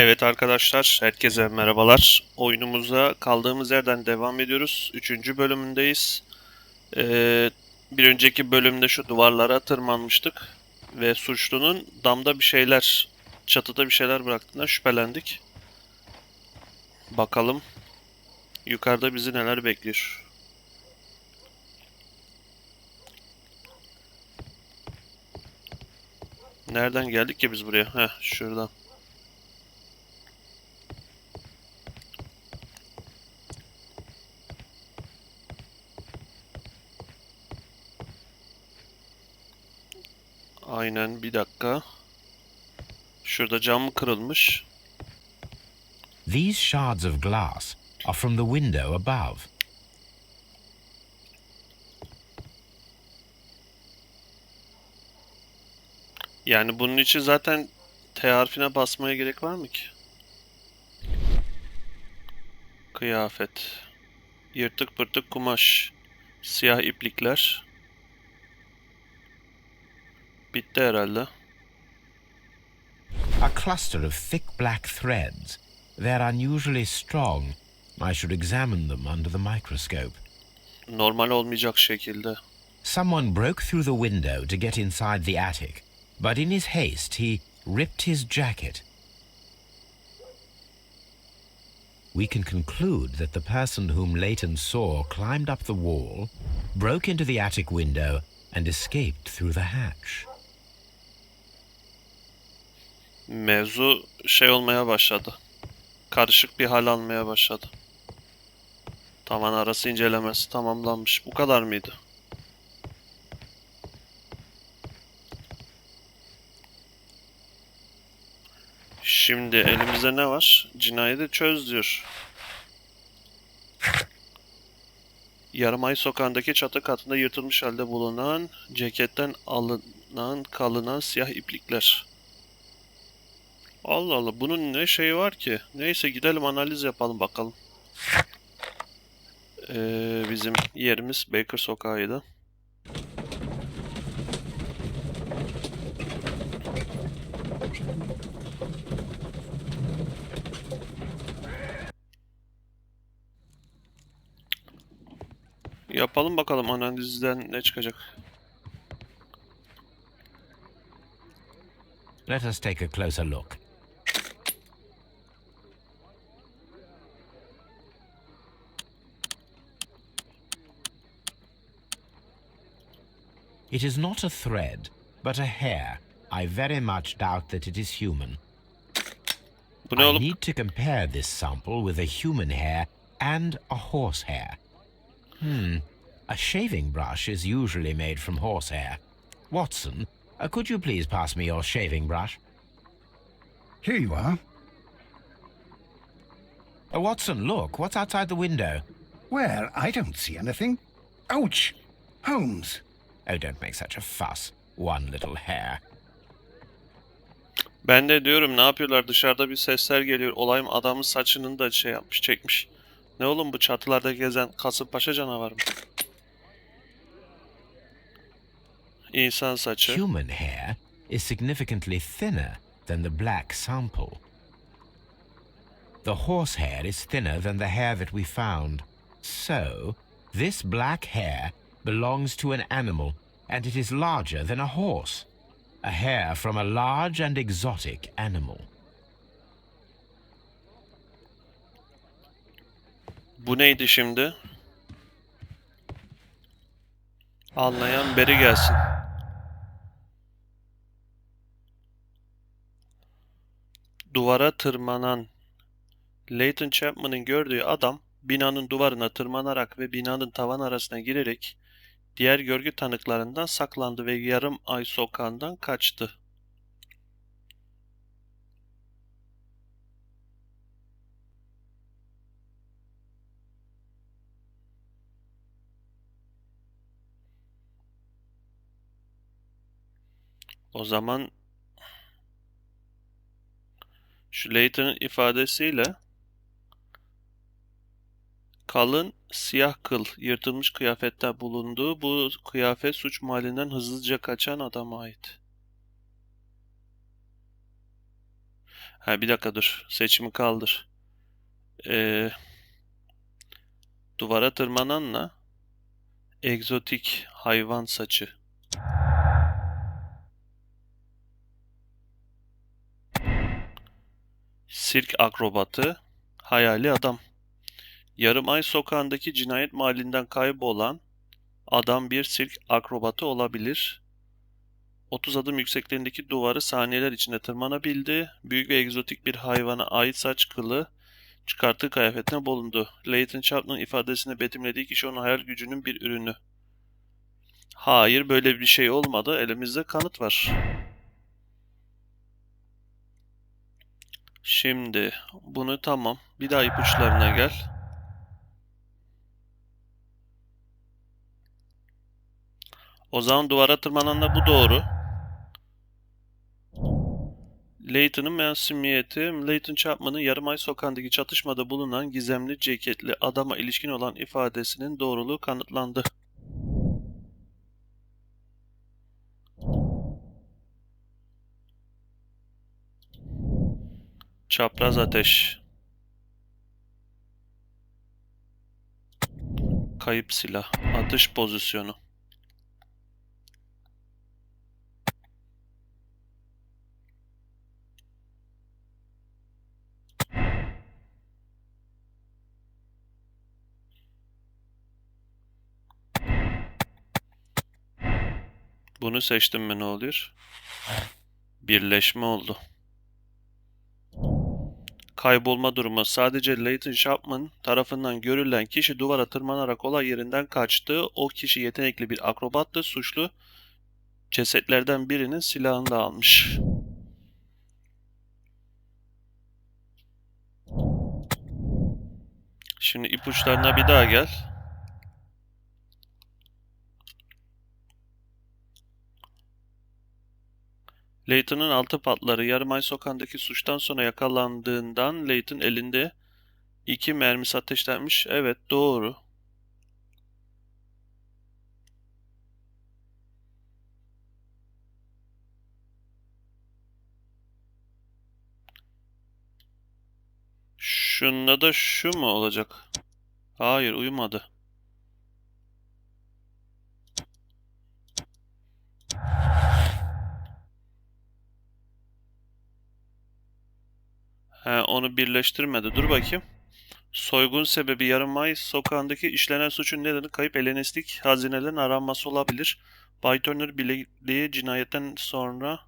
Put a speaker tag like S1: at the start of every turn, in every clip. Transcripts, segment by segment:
S1: Evet arkadaşlar, herkese merhabalar. Oyunumuza kaldığımız yerden devam ediyoruz. Üçüncü bölümündeyiz. Bir önceki bölümde şu duvarlara tırmanmıştık. Ve suçlunun damda bir şeyler, çatıda bir şeyler bıraktığından şüphelendik. Bakalım yukarıda bizi neler bekliyor. Nereden geldik ki biz buraya? Heh, şuradan. Aynen, bir dakika. Şurada cam kırılmış.
S2: These shards of glass are from the window above.
S1: Yani bunun için zaten T harfine basmaya gerek var mı ki? Kıyafet. Yırtık pırtık kumaş. Siyah iplikler. Bitti herhalde.
S2: A cluster of thick black threads. They're unusually strong. I should examine them under the microscope.
S1: Normal olmayacak şekilde.
S2: Someone broke through the window to get inside the attic, but in his haste he ripped his jacket. We can conclude that the person whom Leighton saw climbed up the wall, broke into the attic window, and escaped through the hatch.
S1: Mevzu şey olmaya başladı. Karışık bir hal almaya başladı. Tavan arası incelemesi tamamlanmış. Bu kadar mıydı? Şimdi elimizde ne var? Cinayeti çöz diyor. Yarım sokağındaki çatı katında yırtılmış halde bulunan ceketten alınan kalınan siyah iplikler. Allah Allah, bunun ne şeyi var ki? Neyse, gidelim analiz yapalım bakalım. Bizim yerimiz Baker Sokağı'ydı. Yapalım bakalım analizden ne çıkacak.
S2: Let us take a closer look. It is not a thread, but a hair. I very much doubt that it is human.
S1: Bu ne
S2: I
S1: oğlum?
S2: need to compare this sample with a human hair and a horse hair. A shaving brush is usually made from horsehair. Watson, could you please pass me your shaving brush?
S3: Here you are.
S2: Watson, look, what's outside the window?
S3: Where? I don't see anything. Ouch! Holmes!
S2: Oh, don't make such a fuss. One little hair.
S1: Ben de diyorum, ne yapıyorlar, dışarıda bir sesler geliyor. Olayım, adamın saçının da şey yapmış, çekmiş. Ne oğlum bu, çatılarda gezen Kasımpaşa canavarı mı? İnsan saçı.
S2: Human hair is significantly thinner than the black sample. The horse hair is thinner than the hair that we found. So, this black hair belongs to an animal, and it is larger than a horse. A hair from a large and exotic animal.
S1: Bu neydi şimdi? Anlayan beri gelsin. Duvara tırmanan Leighton Chapman'ın gördüğü adam binanın duvarına tırmanarak ve binanın tavan arasına girerek diğer görgü tanıklarından saklandı ve yarım ay sokağından kaçtı. O zaman şu Leighton'ın ifadesiyle kalın siyah kıl yırtılmış kıyafette bulunduğu bu kıyafet suç mahallinden hızlıca kaçan adama ait. Ha bir dakika dur. Seçimi kaldır. Ee, Duvara tırmananla egzotik hayvan saçı. Sirk akrobatı. Hayali adam. Yarım ay sokağındaki cinayet mahallinden kaybolan adam bir sirk akrobatı olabilir. 30 adım yüksekliğindeki duvarı saniyeler içinde tırmanabildi. Büyük ve egzotik bir hayvana ait saç kılı çıkarttığı kıyafetine bulundu. Leighton Chapman'ın ifadesini betimlediği kişi onun hayal gücünün bir ürünü. Hayır, böyle bir şey olmadı. Elimizde kanıt var. Şimdi bunu tamam. Bir daha ipuçlarına gel. O zaman duvara tırmananla bu doğru. Leighton'ın masumiyeti, Leighton Chapman'ın yarım ay sokağındaki çatışmada bulunan gizemli ceketli adama ilişkin olan ifadesinin doğruluğu kanıtlandı. Çapraz ateş. Kayıp silah. Atış pozisyonu. Bunu seçtim mi ne oluyor? Birleşme oldu. Kaybolma durumu. Sadece Leighton Chapman tarafından görülen kişi duvara tırmanarak olay yerinden kaçtı. O kişi yetenekli bir akrobattı. Suçlu cesetlerden birinin silahını da almış. Şimdi ipuçlarına bir daha gel. Leighton'un altı patları yarım ay sokağındaki suçtan sonra yakalandığından Leighton elinde 2 mermisi ateşlenmiş. Evet, doğru. Şunda da şu mu olacak? Hayır, uyumadı. He, onu birleştirmedi. Dur bakayım. Soygun sebebi yarım ay sokağındaki işlenen suçun nedeni kayıp Helenistik hazinelerin aranması olabilir. Bay Turner bilekliği cinayetten sonra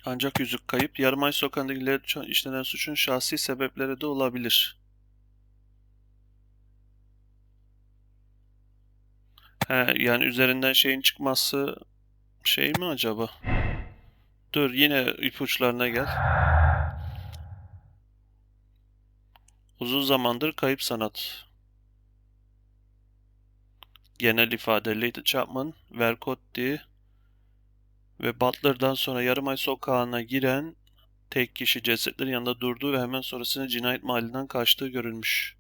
S1: ancak yüzük kayıp. Yarım ay sokağındaki işlenen suçun şahsi sebepleri de olabilir. He, yani üzerinden şeyin çıkması şey mi acaba? Dur yine ipuçlarına gel. Uzun zamandır kayıp sanat. Genel ifade Lady Chapman, Vercotti ve Butler'dan sonra yarım ay sokağına giren tek kişi cesetlerin yanında durduğu ve hemen sonrasında cinayet mahallinden kaçtığı görülmüş.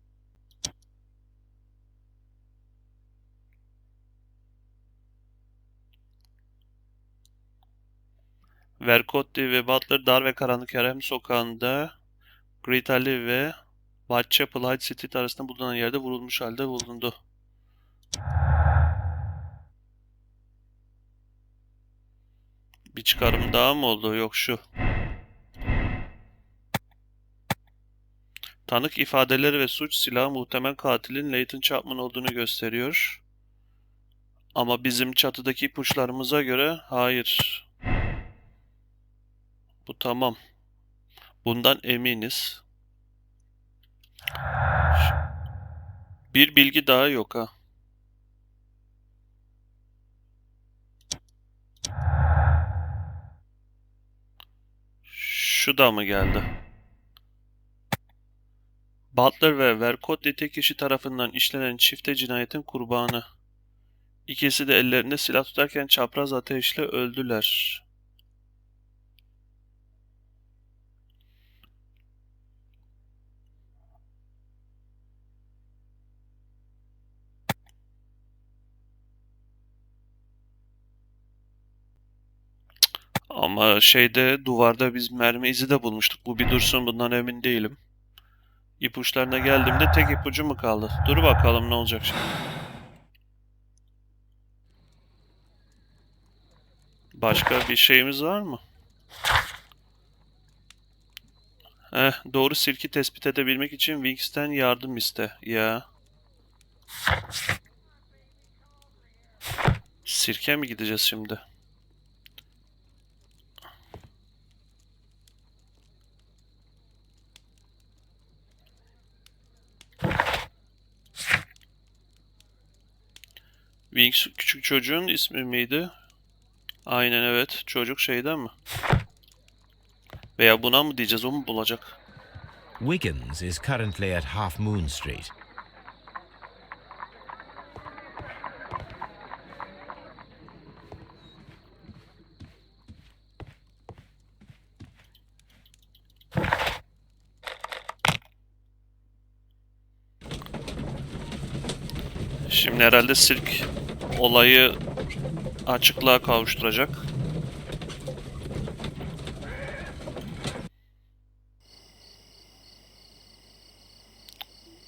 S1: Vercotti ve Butler dar ve karanlık Yarım sokağında Great Alley ve Whitechapel High Street arasında bulunan yerde vurulmuş halde bulundu. Bir çıkarım daha mı oldu? Yok şu. Tanık ifadeleri ve suç silahı muhtemel katilin Leighton Chapman olduğunu gösteriyor. Ama bizim çatıdaki ipuçlarımıza göre hayır. Bu tamam. Bundan eminiz. Bir bilgi daha yok ha. Şu da mı geldi? Butler ve Vercotti tek kişi tarafından işlenen çifte cinayetin kurbanı. İkisi de ellerinde silah tutarken çapraz ateşle öldüler. Ama şeyde duvarda biz mermi izi de bulmuştuk. Bu bir dursun, bundan emin değilim. İpuçlarına geldiğimde tek ipucu mu kaldı? Dur bakalım ne olacak şimdi. Başka bir şeyimiz var mı? Doğru silki tespit edebilmek için Wings'ten yardım iste. Ya. Sirke mi gideceğiz şimdi? Wings küçük çocuğun ismi miydi? Aynen, evet. Çocuk şeyden mi? Veya buna mı diyeceğiz, o mu bulacak?
S2: Wiggins is currently at Half Moon Street.
S1: Şimdi herhalde sirk olayı açıklığa kavuşturacak.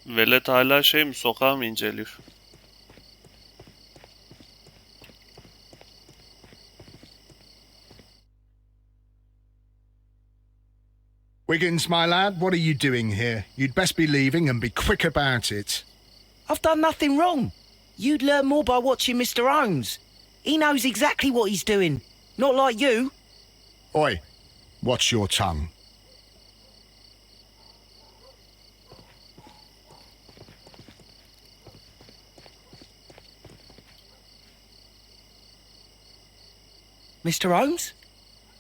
S1: Velet hala şey mi, sokağı mı inceliyor?
S3: Wiggins, my lad, what are you doing here? You'd best be leaving and be quick about it.
S4: I've done nothing wrong. You'd learn more by watching Mr. Holmes. He knows exactly what he's doing. Not like you.
S3: Oi, watch your tongue.
S4: Mr. Holmes?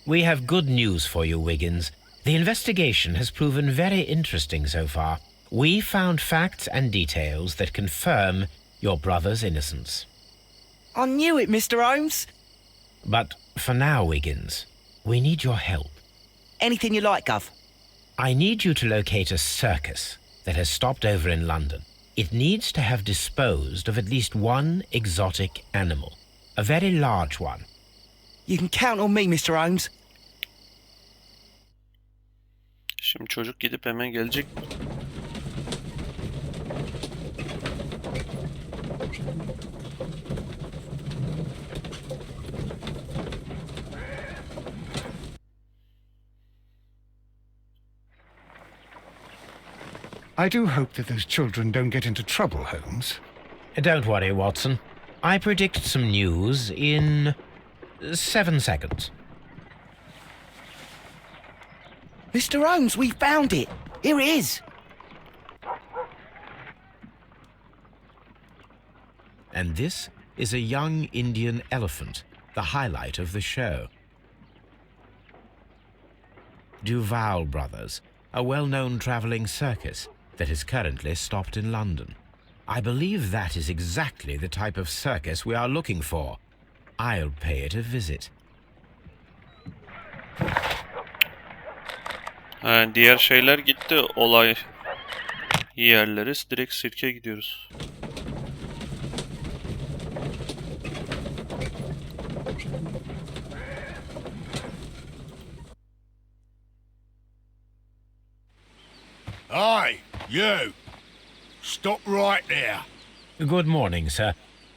S2: We have good news for you, Wiggins. The investigation has proven very interesting so far. We found facts and details that confirm your brother's innocence.
S4: I knew it, Mr. Holmes.
S2: But for now, Wiggins, we need your help.
S4: Anything you like, Gov.
S2: I need you to locate a circus that has stopped over in London. It needs to have disposed of at least one exotic animal, a very large one.
S4: You can count on me, Mr. Holmes.
S1: Şimdi çocuk gidip hemen gelecek.
S3: I do hope that those children don't get into trouble, Holmes.
S2: Don't worry, Watson. I predict some news in 7 seconds.
S4: Mr. Holmes, we found it. Here it is.
S2: And this is a young Indian elephant, the highlight of the show. Duval Brothers, a well-known traveling circus that is currently stopped in London. I believe that is exactly the type of circus we are looking for. I'll pay it a visit.
S1: Diğer şeyler gitti. Olay yerleri. Direkt sirke gidiyoruz.
S5: Hi, you! Stop right there.
S2: Good morning, sir.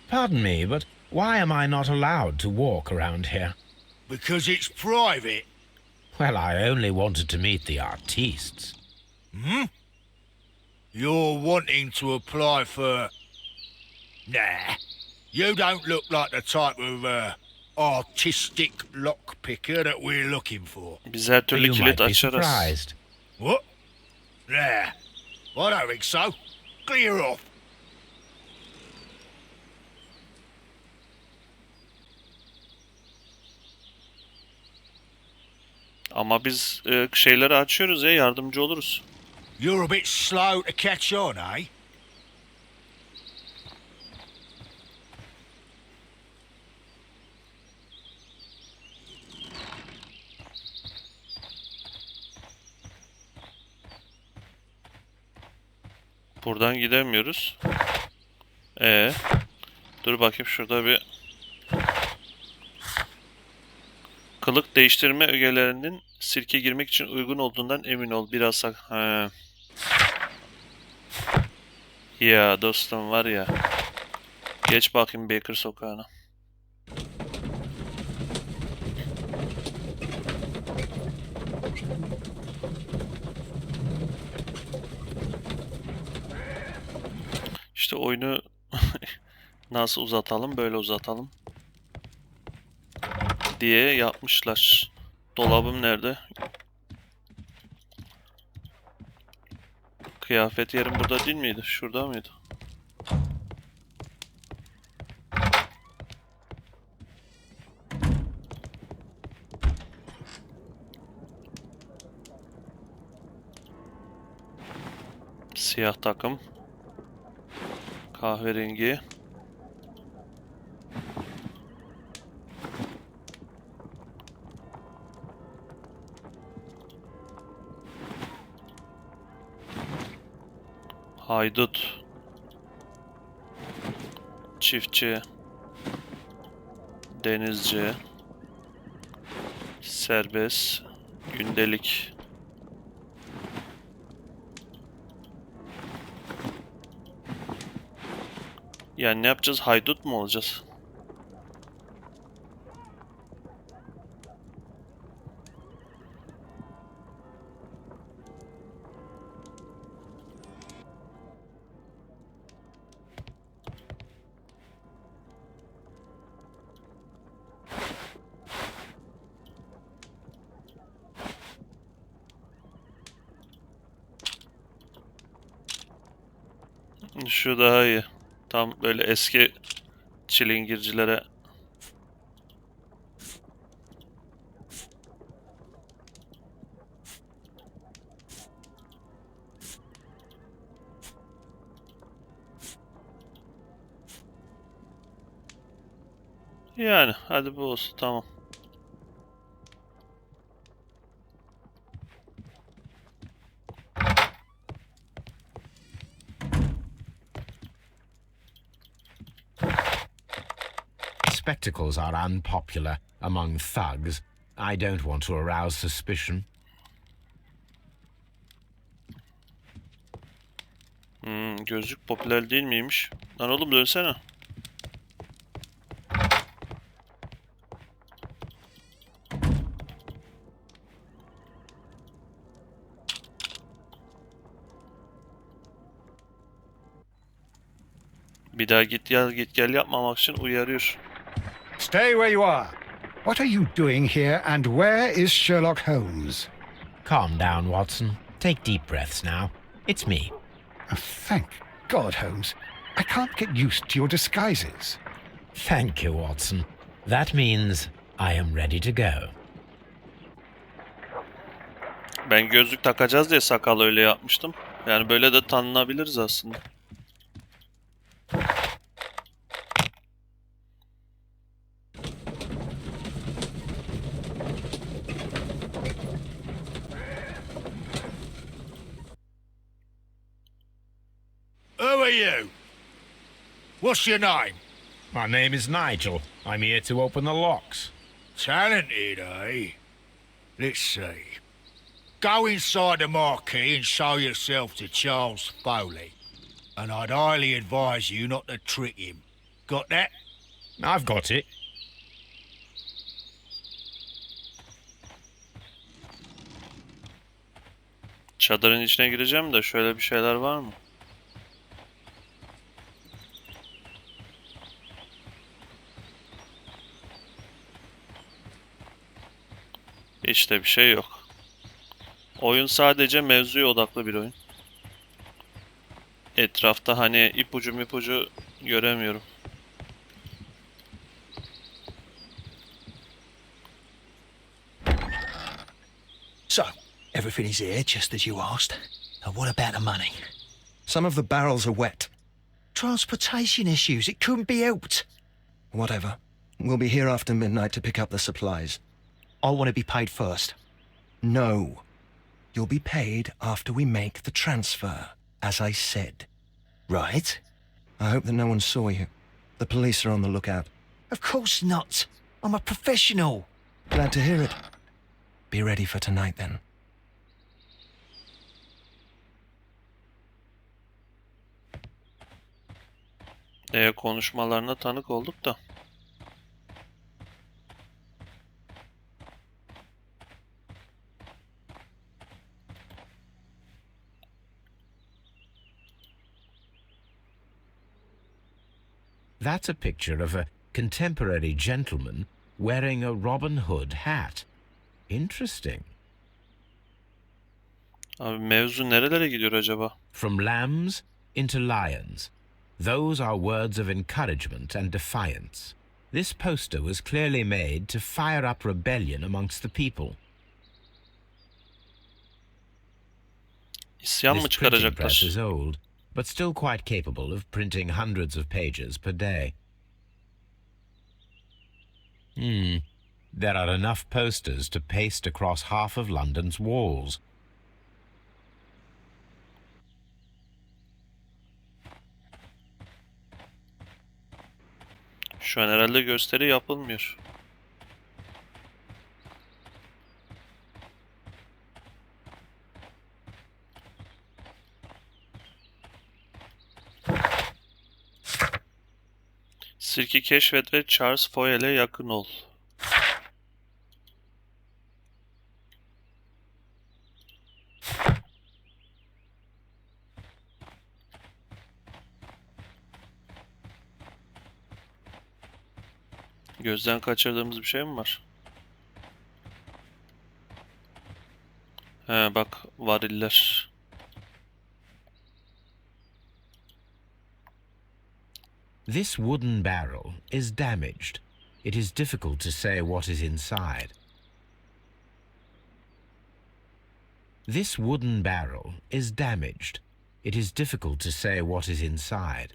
S2: Pardon me, but why am I not allowed to walk around here?
S5: Because it's private.
S2: Well, I only wanted to meet the artistes.
S5: You're wanting to apply for... Nah, you don't look like the type of artistic lockpicker that we're looking for.
S1: Biz her türlü
S2: You
S1: kilit
S2: might be
S1: açarız.
S2: surprised.
S5: What? Nah, I don't think so. Clear off.
S1: Ama biz şeyleri açıyoruz ya, yardımcı oluruz.
S5: You're a bit slow to catch on, eh?
S1: Buradan gidemiyoruz. Dur bakayım, şurada bir Kılık değiştirme ögelerinin sirke girmek için uygun olduğundan emin ol. Biraz he. Ya dostum var ya. Geç bakayım Baker sokağına. İşte oyunu nasıl uzatalım, böyle uzatalım diye yapmışlar. Dolabım nerede? Kıyafet yerim burada değil miydi? Şurada mıydı? Siyah takım. Kahverengi. Haydut. Çiftçi. Denizci. Serbest. Gündelik. Yani ne yapacağız? Haydut mu olacağız? Şu daha iyi. Tam böyle eski çilingircilere. Yani hadi bu olsun, tamam.
S2: Spectacles are unpopular among thugs. I don't want to arouse suspicion.
S1: Gözlük popüler değil miymiş? Lan oğlum dönsene. Bir daha git gel yapmamak için uyarıyor.
S3: Stay where you are. What are you doing here, and where is Sherlock Holmes?
S2: Calm down, Watson. Take deep breaths now. It's me.
S3: Oh, thank God, Holmes. I can't get used to your disguises.
S2: Thank you, Watson. That means I am ready to go.
S1: Ben gözlük takacağız diye sakalı öyle yapmıştım. Yani böyle de tanınabiliriz aslında.
S5: Who are you? What's your name?
S2: My name is Nigel. I'm here to open the locks.
S5: Talented, eh? Let's see. Go inside the marquee and show yourself to Charles Foley. And I'd highly advise you not to trick him. Got that?
S2: I've got it.
S1: Çadırın içine gireceğim de şöyle bir şeyler var mı? İşte bir şey yok. Oyun sadece mevzuya odaklı bir oyun. Etrafta hani ipucu göremiyorum.
S6: So, everything is here just as you asked. Now what about the money?
S7: Some of the barrels are wet.
S6: Transportation issues, it couldn't be helped.
S7: Whatever. We'll be here after midnight to pick up the supplies.
S6: I want to be paid first.
S7: No. You'll be paid after we make the transfer, as I said.
S6: Right?
S7: I hope that no one saw you. The police are on the lookout.
S6: Of course not. I'm a professional. Glad to hear it.
S7: Be ready for tonight then.
S1: Konuşmalarına tanık olduk da.
S2: That's a picture of a contemporary gentleman wearing a Robin Hood hat. Interesting.
S1: Abi mevzu nerelere gidiyor acaba?
S2: From lambs into lions. Those are words of encouragement and defiance. This poster was clearly made to fire up rebellion amongst the people.
S1: İsyan mı
S2: This printing press
S1: çıkaracaklar?
S2: is old, but still quite capable of printing hundreds of pages per day. There are enough posters to paste across half of London's walls.
S1: Şu an herhalde gösteri yapılmıyor. Sirki keşfet ve Charles Foyle'e yakın ol. Gözden kaçırdığımız bir şey mi var? He bak, variller.
S2: This wooden barrel is damaged. It is difficult to say what is inside. This wooden barrel is damaged. It is difficult to say what is inside.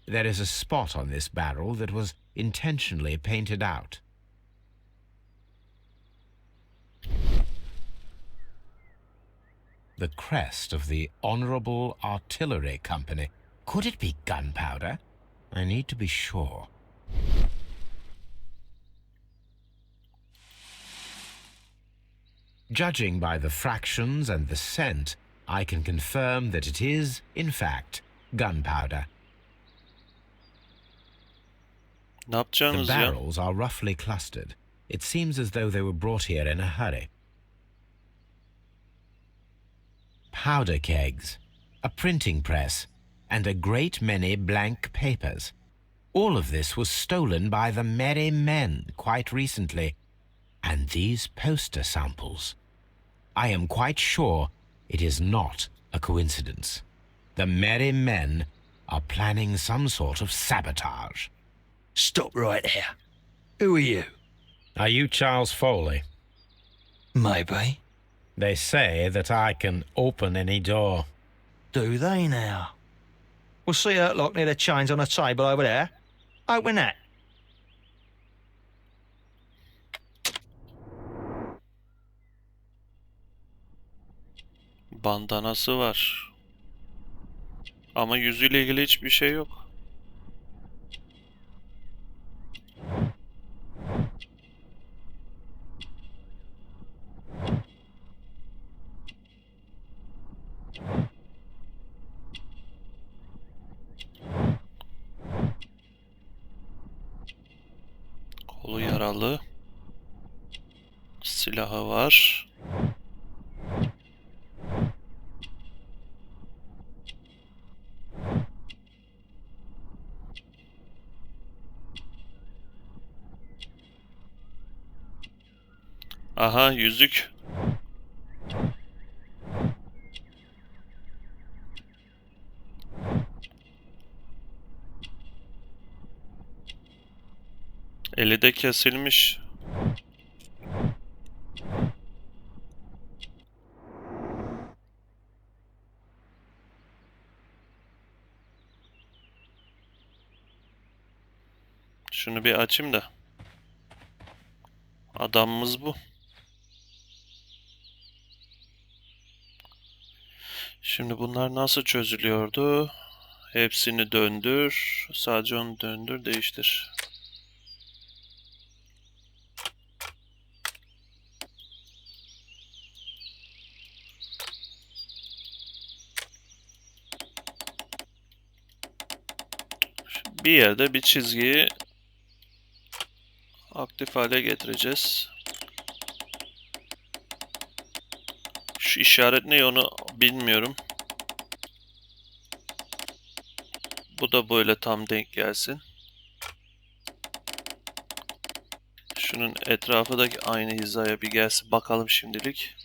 S2: There is a spot on this barrel that was intentionally painted out. The crest of the Honourable Artillery Company. Could it be gunpowder? I need to be sure. Judging by the fractions and the scent, I can confirm that it is, in fact, gunpowder.
S1: Ne
S2: The
S1: yapacağınız ya?
S2: barrels are roughly clustered. It seems as though they were brought here in a hurry. Powder kegs, a printing press, and a great many blank papers. All of this was stolen by the merry men quite recently. And these poster samples. I am quite sure it is not a coincidence. The merry men are planning some sort of sabotage.
S6: Stop right there. Who are you?
S2: Are you Charles Foley?
S6: Maybe.
S2: They say that I can open any door.
S6: Do they now? We'll see that lock near the chains on the table over there. Open that.
S1: Bandanası var. Ama yüzüyle ilgili hiçbir şey yok. Kolu yaralı. Silahı var. Aha, yüzük. Eli de kesilmiş. Şunu bir açayım da. Adamımız bu. Şimdi bunlar nasıl çözülüyordu? Hepsini döndür. Sadece onu döndür, değiştir. Bir yerde bir çizgiyi aktif hale getireceğiz. Şu işaret ne onu bilmiyorum. Bu da böyle tam denk gelsin. Şunun etrafı da aynı hizaya bir gelsin bakalım şimdilik.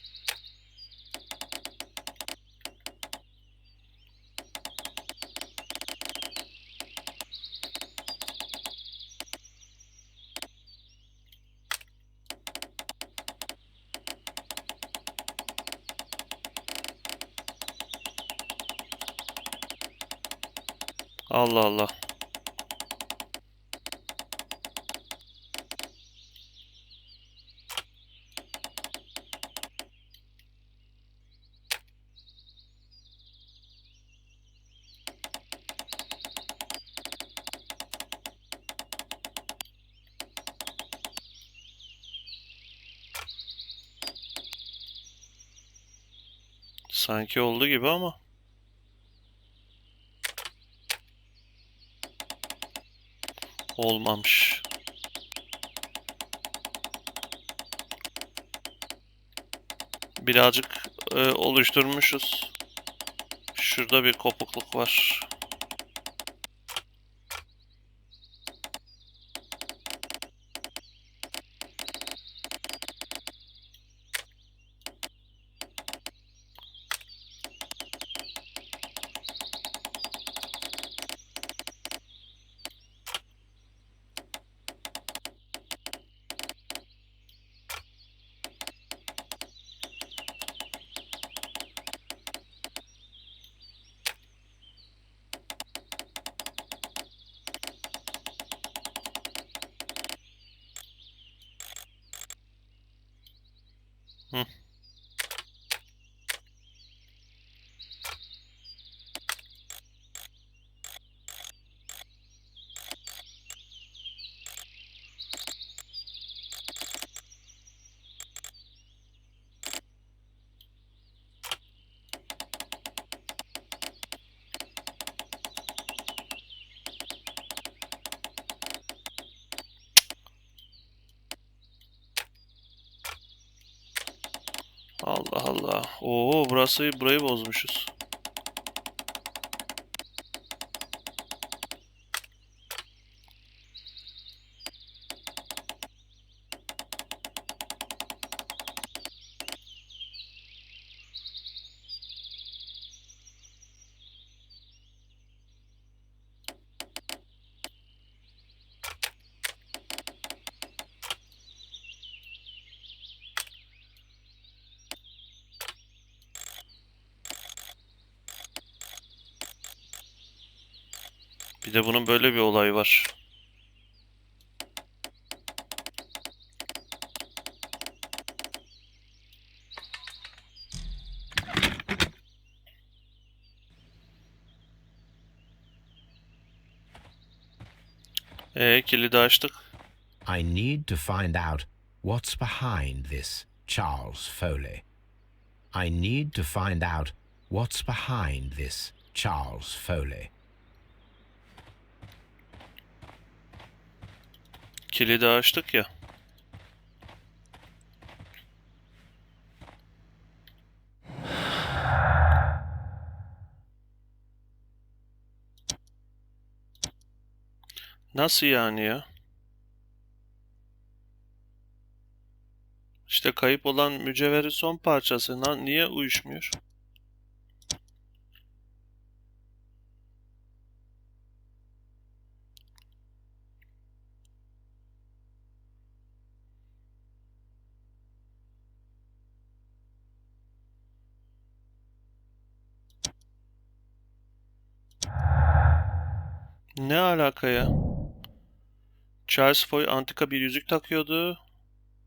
S1: Allah Allah. Sanki oldu gibi ama. Olmamış. Birazcık oluşturmuşuz. Şurada bir kopukluk var. Hı. Allah Allah. Oo, burayı bozmuşuz. Bir de bunun böyle bir olayı var. Kilidi açtık.
S2: I need to find out what's behind this, Charles Foley. I need to find out what's behind this, Charles Foley.
S1: Kilidi açtık ya. Nasıl yani ya? İşte kayıp olan mücevherin son parçası. Niye uyuşmuyor? Ne alaka ya? Charles Foy antika bir yüzük takıyordu.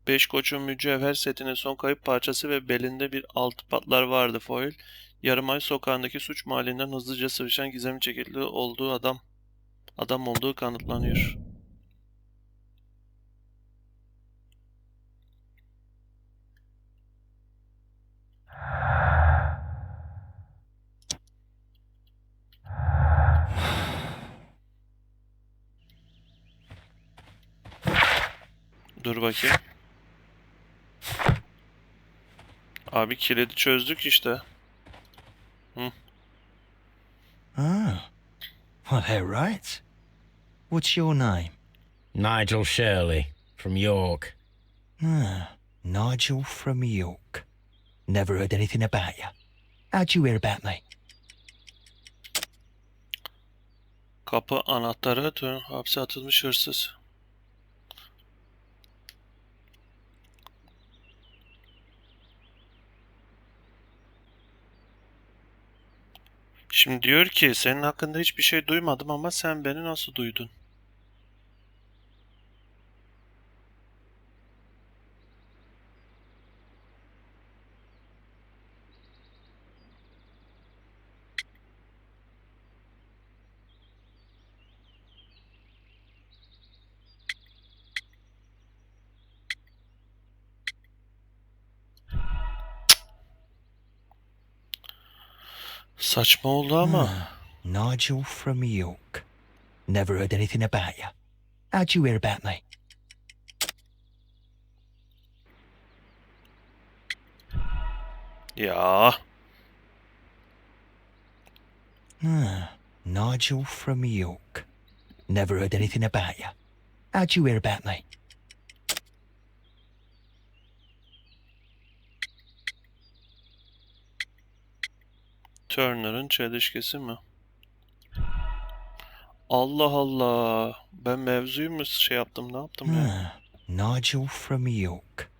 S1: Beş koçun mücevher setinin son kayıp parçası ve belinde bir altı patlar vardı Foyle. Yarım ay sokağındaki suç mahallinden hızlıca sıvışan gizemli şekilde olduğu adam olduğu kanıtlanıyor. Dur bakayım. Abi kilidi çözdük işte.
S6: Ah. Well, they're right. What's your name?
S2: Nigel Shirley, from York.
S6: Ah, Nigel from York. Never heard anything about you. How'd you hear about me?
S1: Kapı anahtarı, hapse atılmış hırsız. Şimdi diyor ki senin hakkında hiçbir şey duymadım ama sen beni nasıl duydun? Saçma oldu ama.
S6: Nigel from York. Never heard anything about you. How'd you hear about me?
S1: Ya.
S6: Nigel from York. Never heard anything about you. How'd you hear about me?
S1: Turner'ın çelişkisi mi? Allah Allah. Ben mevzuyu mu şey yaptım, ne yaptım ya?
S6: Nigel from York.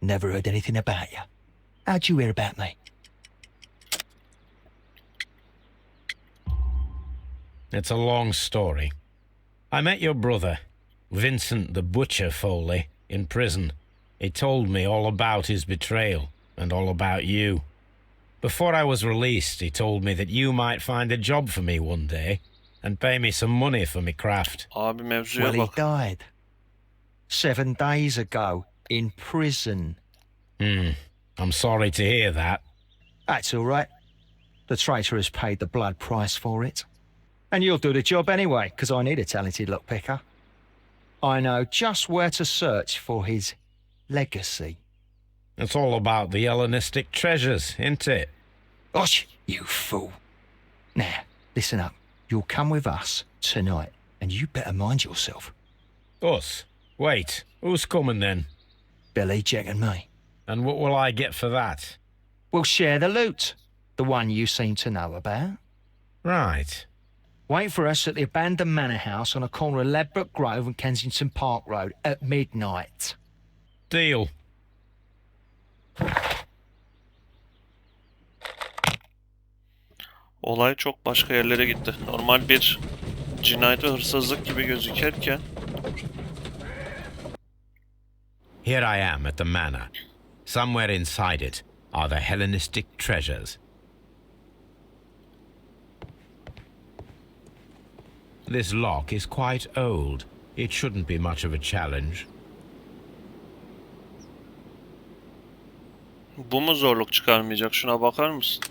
S6: Never heard anything about you. How'd you hear about me?
S2: It's a long story. I met your brother, Vincent the Butcher Foley, in prison. He told me all about his betrayal and all about you. Before I was released, he told me that you might find a job for me one day and pay me some money for my craft.
S1: Abi mevzuya
S6: Well, he
S1: bak.
S6: died 7 days ago in prison.
S2: I'm sorry to hear that.
S6: That's all right. The traitor has paid the blood price for it. And you'll do the job anyway, because I need a talented lockpicker. I know just where to search for his legacy.
S2: It's all about the Hellenistic treasures, isn't it?
S6: Osh, you fool. Now, listen up. You'll come with us tonight, and you better mind yourself.
S2: Us? Wait, who's coming then?
S6: Billy, Jack and me.
S2: And what will I get for that?
S6: We'll share the loot. The one you seem to know about.
S2: Right.
S6: Wait for us at the abandoned manor house on a corner of Ladbroke Grove and Kensington Park Road at midnight.
S2: Deal.
S1: Olay çok başka yerlere gitti. Normal bir cinayet ve hırsızlık gibi gözükerken
S2: Here I am at the manor. Somewhere inside it are the Hellenistic treasures. This lock is quite old. It shouldn't be much of a challenge.
S1: bu mu zorluk çıkarmayacak? Şuna bakar mısın?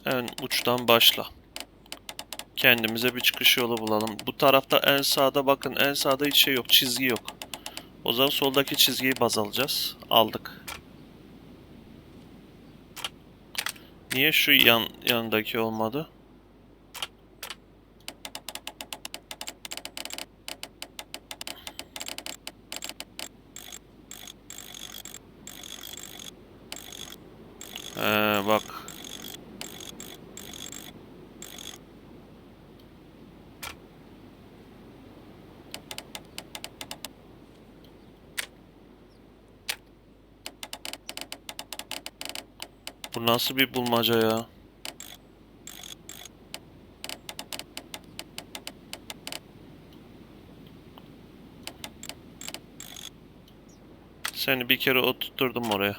S1: En uçtan başla. Kendimize bir çıkış yolu bulalım. Bu tarafta en sağda bakın. En sağda hiç şey yok. Çizgi yok. O zaman soldaki çizgiyi baz alacağız. Aldık. Niye şu yanındaki olmadı? Bak. Bu nasıl bir bulmaca ya? Seni bir kere oturtturdum oraya.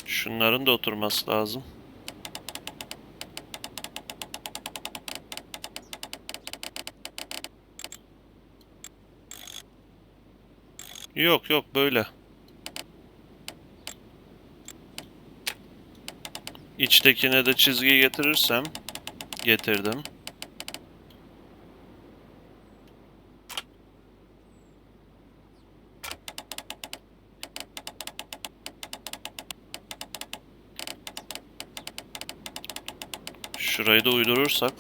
S1: Şunların da oturması lazım. Yok yok, böyle. İçtekine de çizgi getirirsem, getirdim. Şurayı da uydurursak.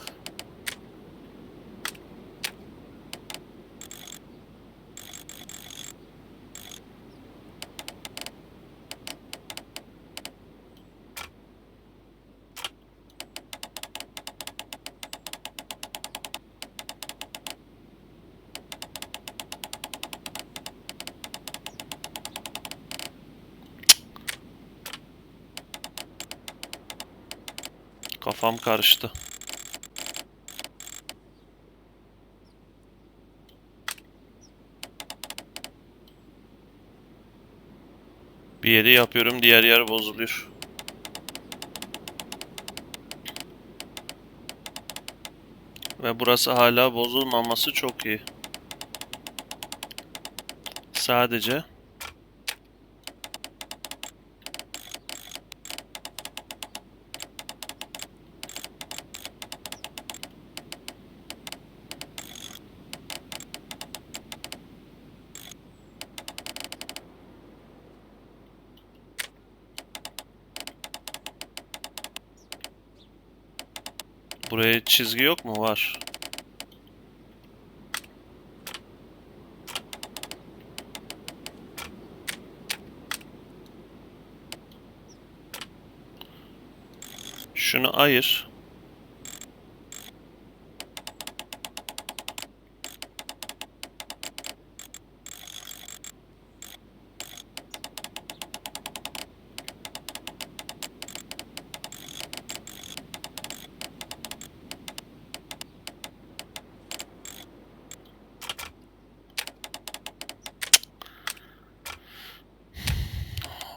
S1: Kafam karıştı. Bir yeri yapıyorum, diğer yer bozuluyor. Ve burası hala bozulmaması çok iyi. Sadece buraya çizgi yok mu? Var. Şunu ayır.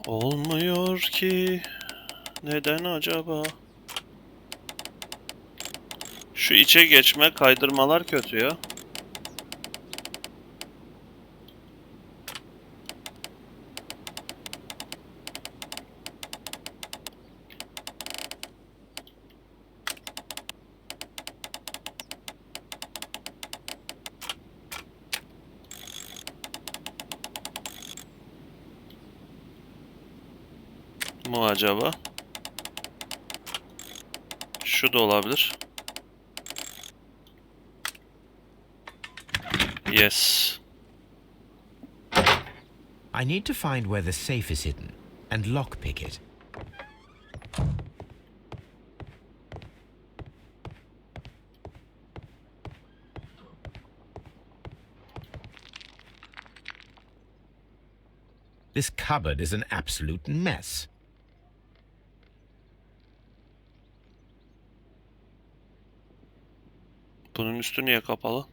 S1: Olmuyor ki. Neden acaba? Şu içe geçme, kaydırmalar kötü ya. Mu acaba? Şu da olabilir. Yes.
S2: I need to find where the safe is hidden and lockpick it. This cupboard is an absolute mess.
S1: Bunun üstü niye kapalı?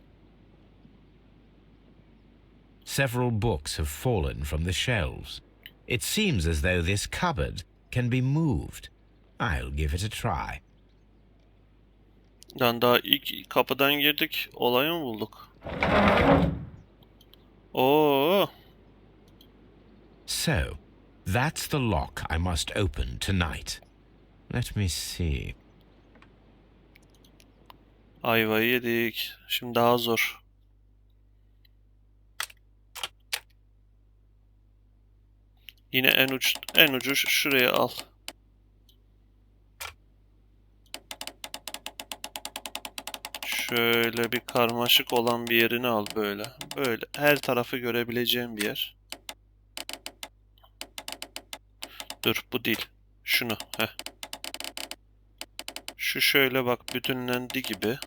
S2: Several books have fallen from the shelves. It seems as though this cupboard can be moved. I'll give it a try.
S1: Yani daha ilk kapıdan girdik, olayı mı bulduk? Oo,
S2: So, that's the lock I must open tonight. Let me see.
S1: ayvayı yedik. Şimdi daha zor. Yine en ucu şuraya al. Şöyle bir karmaşık olan bir yerini al böyle. Böyle her tarafı görebileceğim bir yer. Dur, bu değil. Şunu. Heh. Şu şöyle bak, bütünlendi gibi.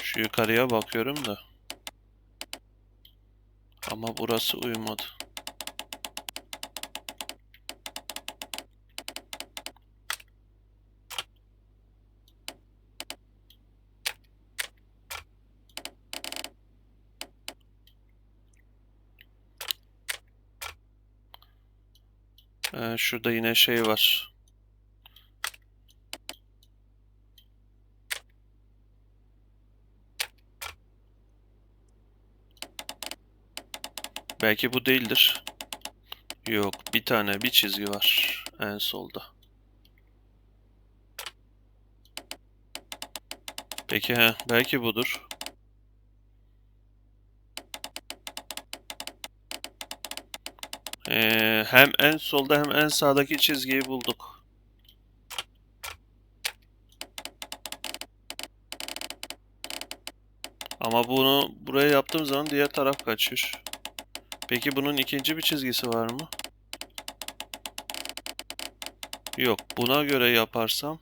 S1: Şu yukarıya bakıyorum da. Ama burası uymadı. Şurada yine şey var. Belki bu değildir. Yok, bir çizgi var en solda. Peki belki budur. Hem en solda hem en sağdaki çizgiyi bulduk. Ama bunu buraya yaptığım zaman diğer taraf kaçıyor. Peki bunun ikinci bir çizgisi var mı? Yok. Buna göre yaparsam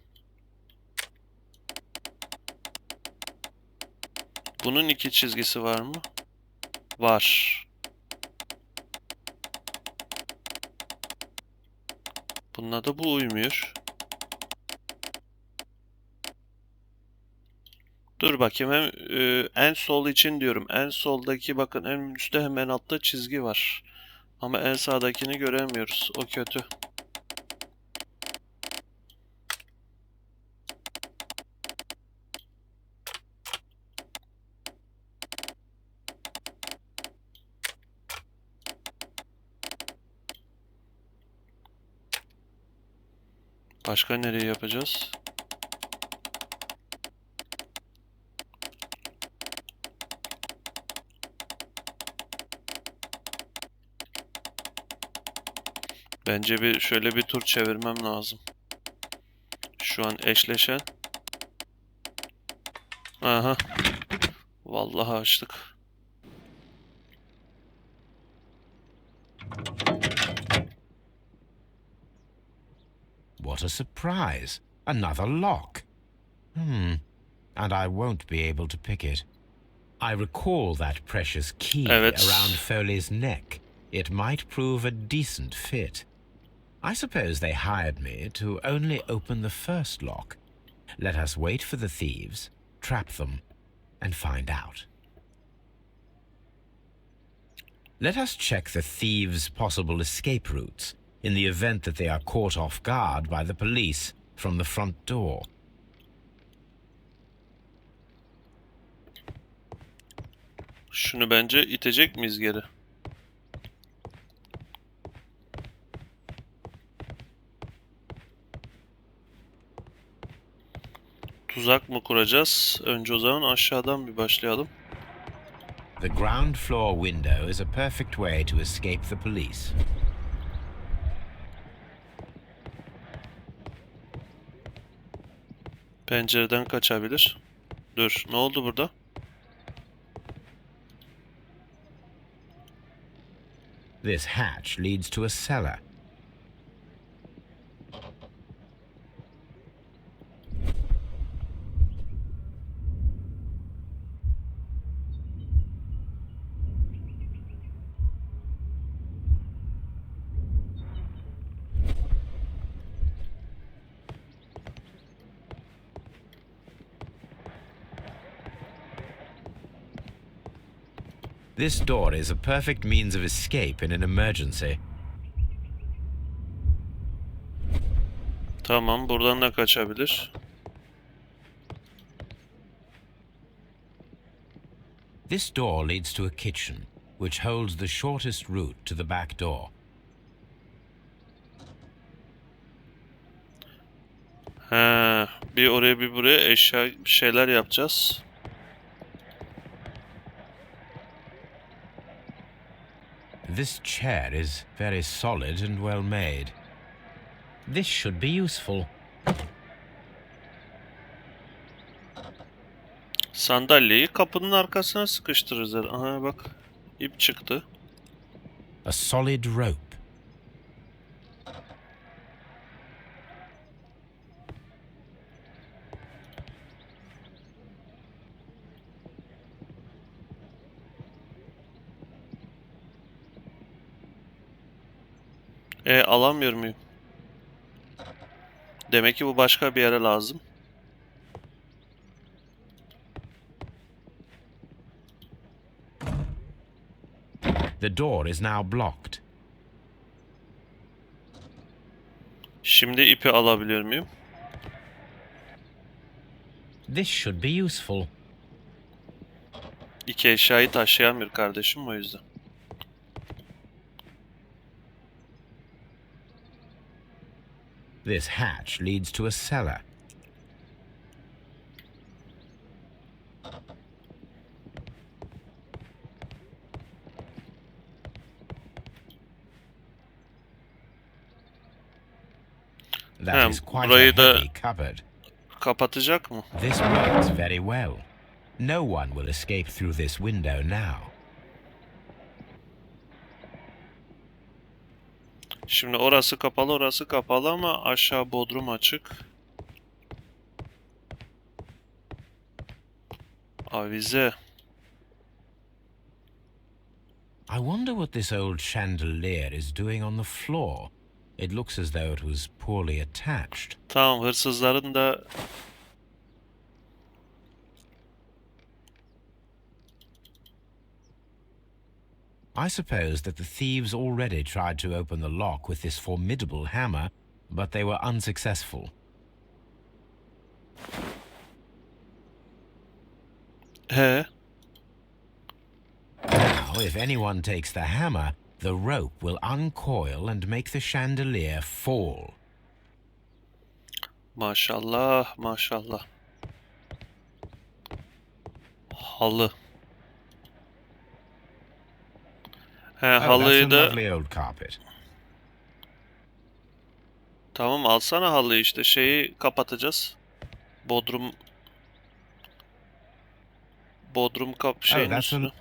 S1: bunun iki çizgisi var mı? Var. Bununla da bu uymuyor. Dur bakayım, hem en sol için diyorum. En soldaki bakın, en üstte hem en altta çizgi var. Ama en sağdakini göremiyoruz. O kötü. Başka nereye yapacağız? Bence şöyle bir tur çevirmem lazım. Şu an eşleşen. Aha. Vallahi açtık.
S2: What a surprise! Another lock. And I won't be able to pick it. I recall that precious key
S1: Evet.
S2: around Foley's neck. It might prove a decent fit. I suppose they hired me to only open the first lock. Let us wait for the thieves, trap them, and find out. Let us check the thieves' possible escape routes in the event that they are caught off guard by the police from the front door.
S1: Şunu bence itecek miyiz geri? Tuzak mı kuracağız? Önce o zaman aşağıdan bir başlayalım.
S2: The ground floor window is a perfect way to escape the police.
S1: Pencereden kaçabilir. Dur, ne oldu burada?
S2: This hatch leads to a cellar. This door is a perfect means of escape in an emergency.
S1: Tamam, buradan da kaçabilir.
S2: This door leads to a kitchen, which holds the shortest route to the back door.
S1: Bir oraya bir buraya eşya bir şeyler yapacağız.
S2: This chair is very solid and well made. This should be useful.
S1: Sandalyeyi kapının arkasına sıkıştırırız. Aha bak, ip çıktı.
S2: A solid rope.
S1: Alamıyor muyum? Demek ki bu başka bir yere lazım.
S2: The door is now blocked.
S1: Şimdi ipi alabiliyor muyum?
S2: This should be useful.
S1: İki eşyayı taşıyamıyor kardeşim, o yüzden.
S2: This hatch leads to a cellar. That is quite a
S1: burayı da
S2: heavy cupboard.
S1: kapatacak mı?
S2: This works very well. No one will escape through this window now.
S1: Şimdi orası kapalı, orası kapalı ama aşağı bodrum açık. Avize.
S2: I wonder what this old chandelier is doing on the floor. It looks as though it was poorly attached.
S1: Tamam, hırsızların da
S2: I suppose that the thieves already tried to open the lock with this formidable hammer, but they were unsuccessful.
S1: he.
S2: Now, if anyone takes the hammer, the rope will uncoil and make the chandelier fall.
S1: Maşallah, maşallah. Halı. He,
S2: Oh, that's a
S1: halıyı da
S2: lovely old carpet.
S1: tamam, alsana halıyı, işte şeyi kapatacağız. Bodrum şeyin
S2: that's
S1: üstünü.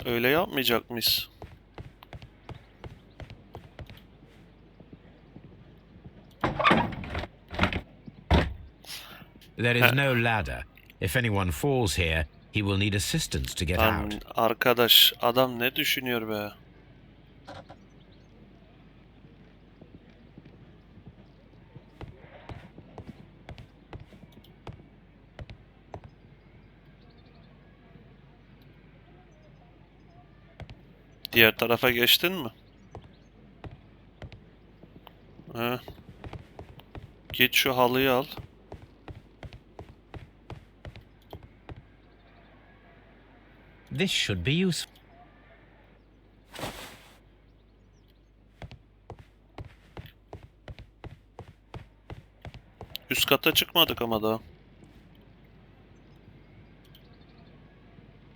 S1: Öyle yapmayacak mıyız?
S2: There is no ladder. If anyone falls here, he will need assistance to get
S1: Lan
S2: out.
S1: arkadaş, adam ne düşünüyor be? Diğer tarafa geçtin mi? He. Git şu halıyı al.
S2: This should be useful.
S1: Üst kata çıkmadık ama daha.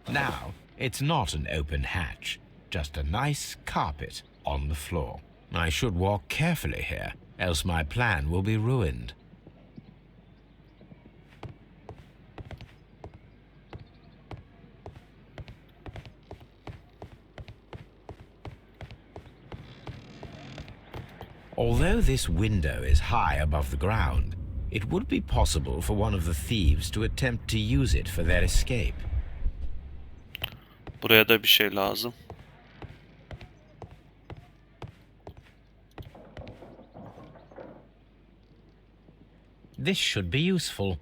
S2: Now, it's not an open hatch, just a nice carpet on the floor. I should walk carefully here, else my plan will be ruined. Although this window is high above the ground, it would be possible for one of the thieves to attempt to use it for their escape.
S1: Buraya da bir şey lazım.
S2: This should be useful.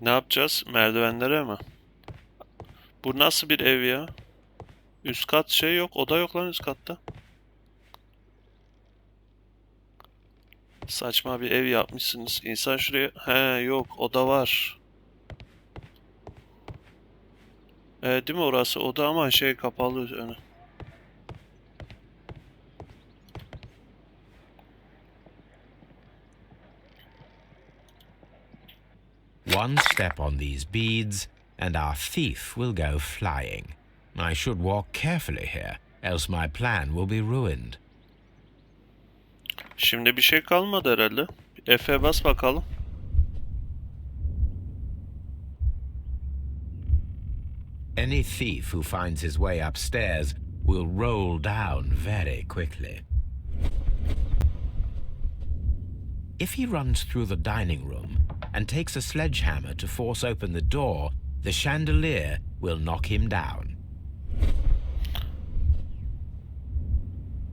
S1: Ne yapacağız? Merdivenlere mi? Bu nasıl bir ev ya? Üst kat şey yok, oda yok lan üst katta. Saçma bir ev yapmışsınız. İnsan şuraya... He yok, oda var. Değil mi orası? Oda ama şey kapalı yani.
S2: One step on these beads, and our thief will go flying. I should walk carefully here, else my plan will be ruined.
S1: Şimdi bir şey kalmadı herhalde. F'e bas bakalım.
S2: Any thief who finds his way upstairs will roll down very quickly. If he runs through the dining room and takes a sledgehammer to force open the door, the chandelier will knock him down.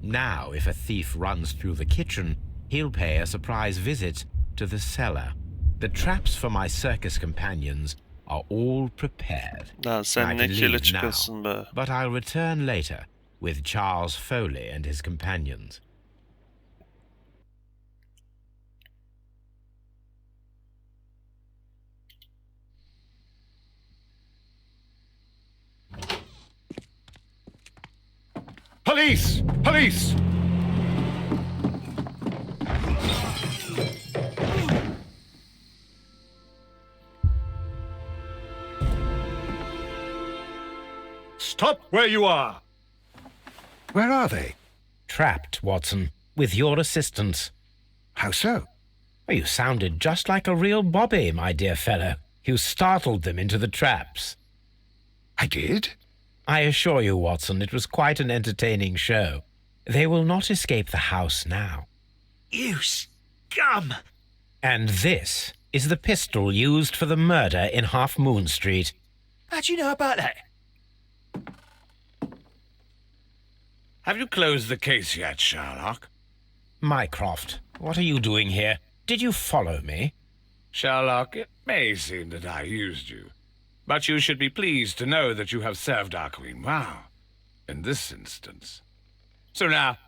S2: Now, if a thief runs through the kitchen, he'll pay a surprise visit to the cellar. The traps for my circus companions are all prepared.
S1: Lan sen
S2: I
S1: ne
S2: can
S1: kirli
S2: leave
S1: çıkıyorsun
S2: now,
S1: be.
S2: but I'll return later with Charles Foley and his companions.
S3: Police! Police! Stop where you are!
S7: Where are they?
S2: Trapped, Watson, with your assistance.
S7: How so?
S2: Well, you sounded just like a real Bobby, my dear fellow. You startled them into the traps.
S7: I did?
S2: I assure you, Watson, it was quite an entertaining show. They will not escape the house now.
S6: You scum!
S2: And this is the pistol used for the murder in Half Moon Street.
S6: How'd you know about that?
S8: Have you closed the case yet, Sherlock?
S2: Mycroft, what are you doing here? Did you follow me?
S8: Sherlock, it may seem that I used you, but you should be pleased to know that you have served our Queen well, in this instance. So now,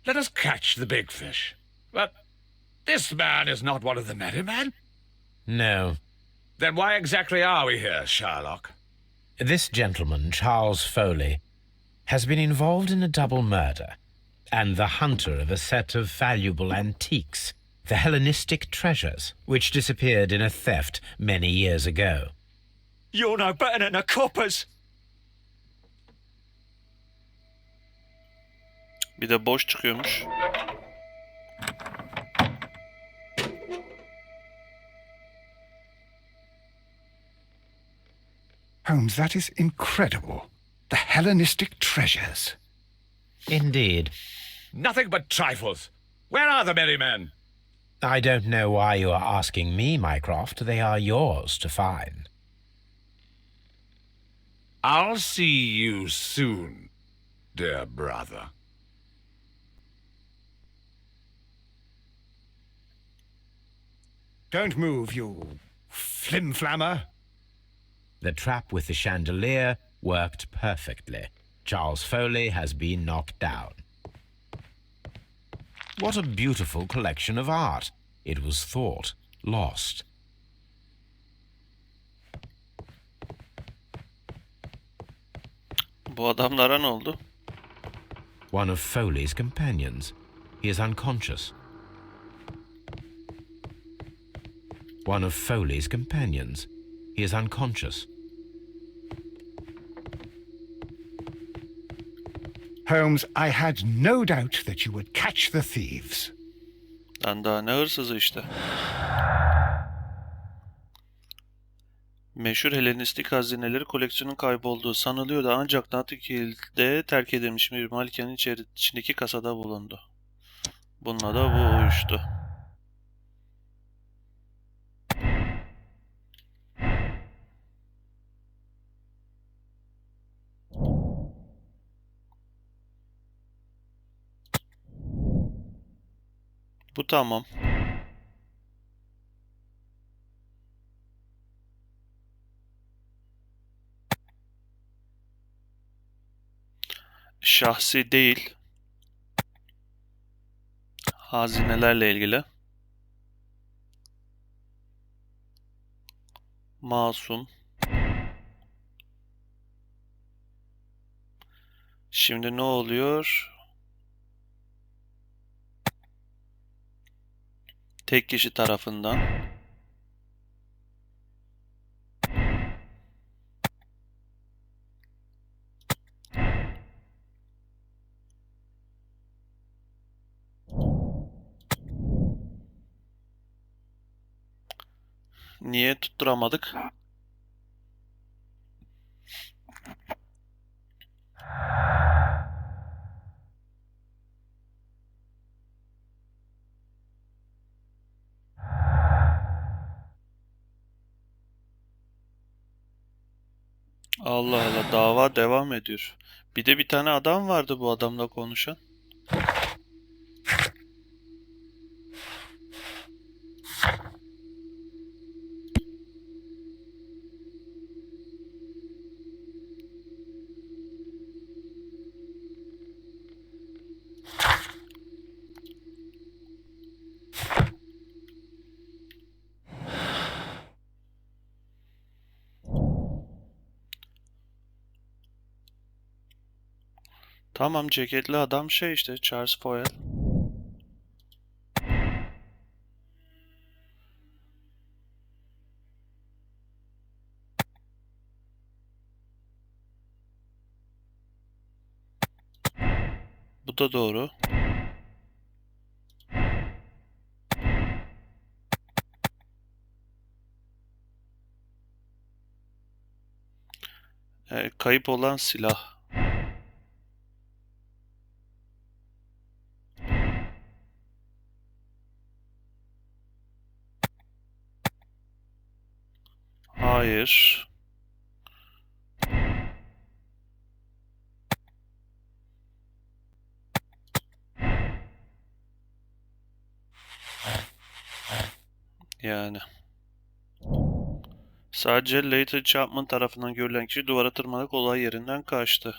S8: let us catch the big fish. But this man is not one of the merry men?
S2: No.
S8: Then why exactly are we here, Sherlock?
S2: This gentleman, Charles Foley, has been involved in a double murder and the hunter of a set of valuable antiques, the Hellenistic treasures, which disappeared in a theft many years ago.
S6: You're no better than the coppers!
S1: Bir de boş çıkıyormuş.
S3: Holmes, that is incredible. The Hellenistic treasures.
S2: Indeed.
S8: Nothing but trifles. Where are the merry men?
S2: I don't know why you are asking me, Mycroft. They are yours to find.
S8: I'll see you soon, dear brother.
S3: Don't move, you flim-flammer.
S2: The trap with the chandelier worked perfectly. Charles Foley has been knocked down. What a beautiful collection of art. It was thought lost.
S1: Bu adamlara ne oldu?
S2: One of Foley's companions. He is unconscious. One of Foley's companions. He is unconscious.
S3: Holmes, I had no doubt that you would catch the thieves.
S1: Lan daha ne hırsızı işte. Meşhur Helenistik hazineleri koleksiyonun kaybolduğu sanılıyordu ancak Natikil'de terk edilmiş bir malikenin içindeki kasada bulundu. Bununla da bu uyuştu. Bu tamam. Şahsi değil. Hazinelerle ilgili. Masum. Şimdi ne oluyor? Tek kişi tarafından. Niye tutturamadık? Allah Allah, dava devam ediyor. Bir de bir tane adam vardı bu adamla konuşan. Tamam, ceketli adam şey işte, Charles Foyle. Bu da doğru. Kayıp olan silah. Hayır. Yani. Sadece Later Chapman tarafından görülen kişi duvara tırmanarak olay yerinden kaçtı.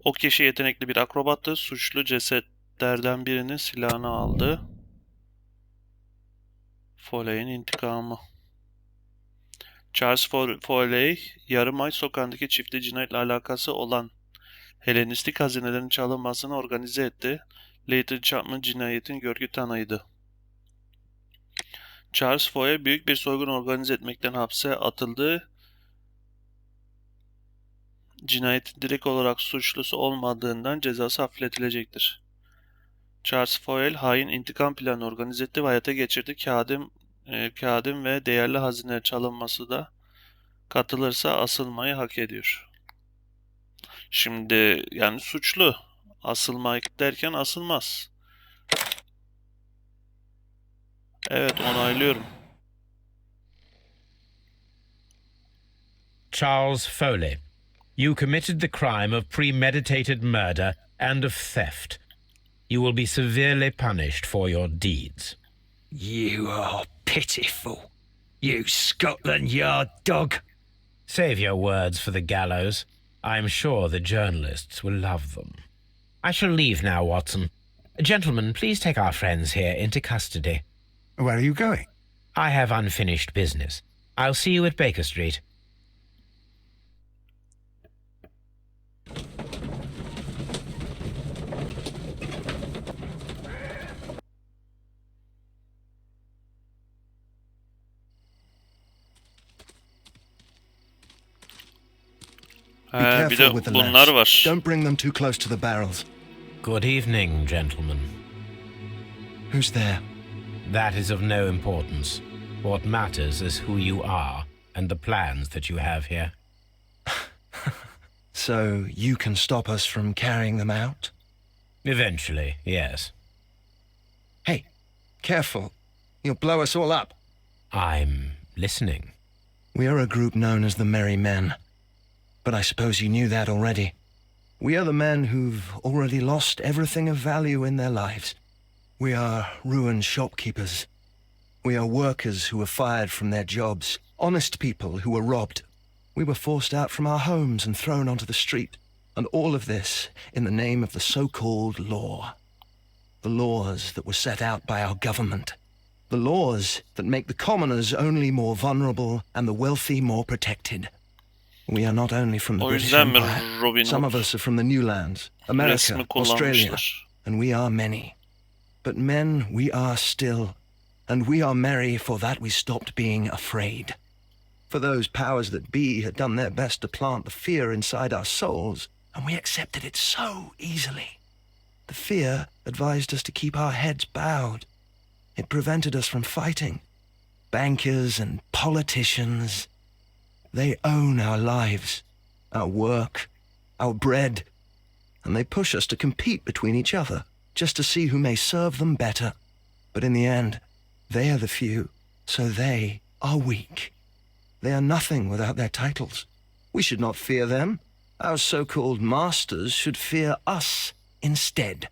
S1: O kişi yetenekli bir akrobattı. Suçlu cesetlerden birinin silahını aldı. Foley'in intikamı. Charles Foley, Yarım ay sokağındaki çiftli cinayetle alakası olan Helenistik hazinelerin çalınmasını organize etti. Later Chapman cinayetin görgü tanığıydı. Charles Foy büyük bir soygun organize etmekten hapse atıldı. Cinayetin direkt olarak suçlusu olmadığından cezası hafifletilecektir. Charles Foyle hain intikam planı organize etti ve hayata geçirdi. Kağıdın ve değerli hazine çalınması da katılırsa asılmayı hak ediyor. Şimdi yani suçlu. Asılmak derken asılmaz. Evet, onaylıyorum.
S2: Charles Foley, you committed the crime of premeditated murder and of theft. You will be severely punished for your deeds.
S7: You are pitiful. You Scotland Yard dog.
S2: Save your words for the gallows. I'm sure the journalists will love them. I shall leave now, Watson. Gentlemen, please take our friends here into custody.
S3: Where are you going?
S2: I have unfinished business. I'll see you at Baker Street.
S3: Be
S1: Bir
S3: careful
S1: de
S3: with the
S1: bunlar
S3: lads.
S1: var.
S3: Don't bring them too close to the barrels.
S2: Good evening, gentlemen.
S7: Who's there?
S2: That is of no importance. What matters is who you are and the plans that you have here.
S7: So you can stop us from carrying them out?
S2: Eventually, yes.
S7: Hey, careful. You'll blow us all up.
S2: I'm listening.
S7: We are a group known as the Merry Men. But I suppose you knew that already. We are the men who've already lost everything of value in their lives. We are ruined shopkeepers. We are workers who were fired from their jobs. Honest people who were robbed. We were forced out from our homes and thrown onto the street. And all of this in the name of the so-called law. The laws that were set out by our government. The laws that make the commoners only more vulnerable and the wealthy more protected. We are not only from the
S1: O
S7: British
S1: yüzden mi
S7: Empire.
S1: Robin
S7: Some
S1: Hood
S7: of us are from the new lands, America,
S1: resmi
S7: Australia,
S1: kullanmışlar?
S7: and we are many. But men we are still, and we are merry for that we stopped being afraid. For those powers that be had done their best to plant the fear inside our souls, and we accepted it so easily. The fear advised us to keep our heads bowed. It prevented us from fighting. Bankers and politicians, they own our lives, our work, our bread, and they push us to compete between each other, just to see who may serve them better. But in the end, they are the few, so they are weak. They are nothing without their titles. We should not fear them. Our so-called masters should fear us instead.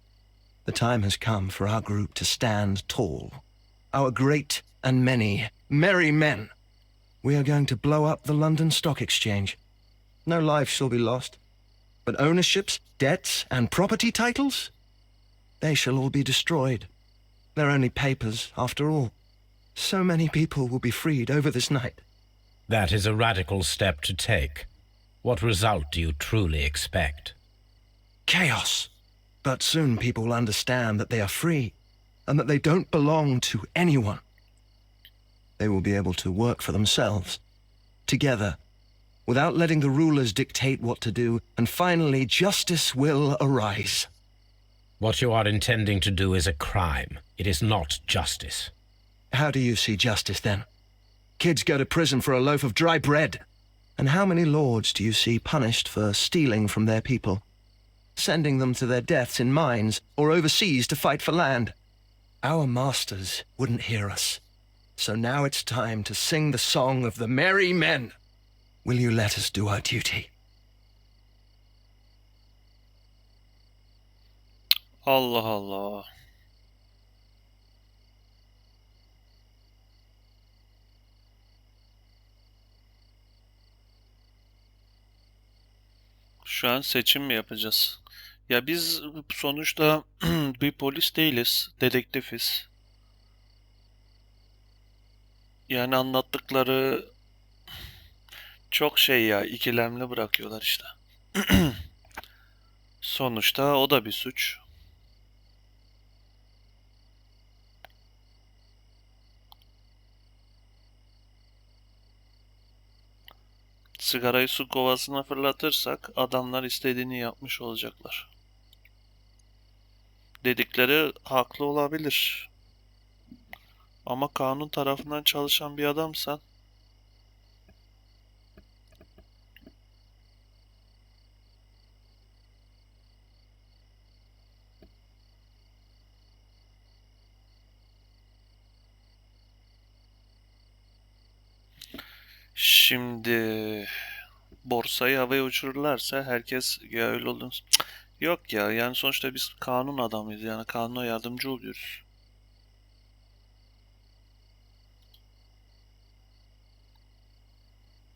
S7: The time has come for our group to stand tall. Our great and many merry men. We are going to blow up the London Stock Exchange. No life shall be lost. But ownerships, debts, and property titles? They shall all be destroyed. They're only papers, after all. So many people will be freed over this night.
S2: That is a radical step to take. What result do you truly expect?
S7: chaos. But soon people will understand that they are free and that they don't belong to anyone. They will be able to work for themselves, together, without letting the rulers dictate what to do, and finally justice will arise.
S2: What you are intending to do is a crime. It is not justice.
S7: How do you see justice, then? Kids go to prison for a loaf of dry bread. And how many lords do you see punished for stealing from their people, sending them to their deaths in mines or overseas to fight for land? Our masters wouldn't hear us. So now it's time to sing the song of the merry men. Will you let us do our duty?
S1: Allah Allah. Şu an seçim mi yapacağız? Ya biz sonuçta bir polis değiliz, dedektifiz. Yani anlattıkları çok şey ya, ikilemli bırakıyorlar işte. Sonuçta o da bir suç. Sigarayı su kovasına fırlatırsak adamlar istediğini yapmış olacaklar. Dedikleri haklı olabilir. Ama kanun tarafından çalışan bir adamsan şimdi borsayı havaya uçururlarsa herkes ya öyle olur. Cık, yok ya, yani sonuçta biz kanun adamıyız, yani kanuna yardımcı oluyoruz.